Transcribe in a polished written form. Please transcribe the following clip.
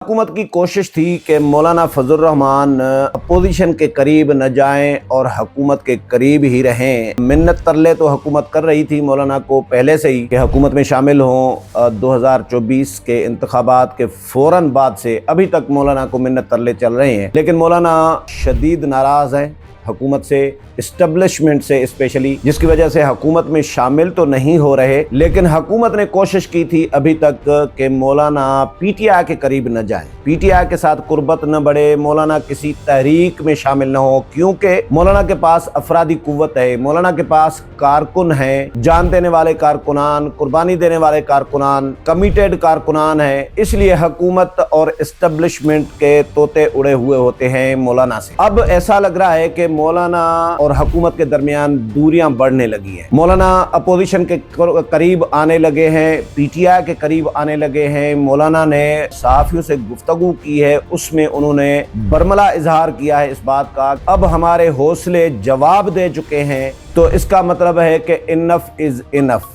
हुकूमत की कोशिश थी कि मौलाना फजल रहमान अपोजिशन के करीब न जाएं और हुकूमत के करीब ही रहें। मिन्नत तरले तो हुकूमत कर रही थी मौलाना को पहले से ही कि हुकूमत में शामिल हों। 2024 के इंतखाबात के फ़ौरन बाद से अभी तक मौलाना को मिन्नत तरले चल रहे हैं, लेकिन मौलाना शदीद नाराज़ हैं हुकूमत से, इस्टेब्लिशमेंट से स्पेशली, जिसकी वजह से हुकूमत में शामिल तो नहीं हो रहे। लेकिन हुकूमत ने कोशिश की थी अभी तक कि मौलाना पीटीआई के करीब न जाएं, पीटीआई के साथ कुर्बत न बढ़े, मौलाना किसी तहरीक में शामिल न हो, क्योंकि मौलाना के पास अफरादी कुव्वत है, मौलाना के पास कारकुन हैं, जान देने वाले कारकुनान, कुर्बानी देने वाले कारकुनान, कमिटेड कारकुनान हैं। इसलिए हुकूमत और इस्टेब्लिशमेंट के तोते उड़े हुए होते हैं मौलाना से। अब ऐसा लग रहा है कि मौलाना और हुकूमत के दरमियान दूरियां बढ़ने लगी हैं। मौलाना अपोजिशन के करीब आने लगे हैं, पीटीआई के करीब आने लगे हैं। मौलाना ने सहाफियों से गुफ्तगू की है, उसमें उन्होंने बरमला इजहार किया है इस बात का, अब हमारे हौसले जवाब दे चुके हैं। तो इसका मतलब है कि इनफ इज इनफ।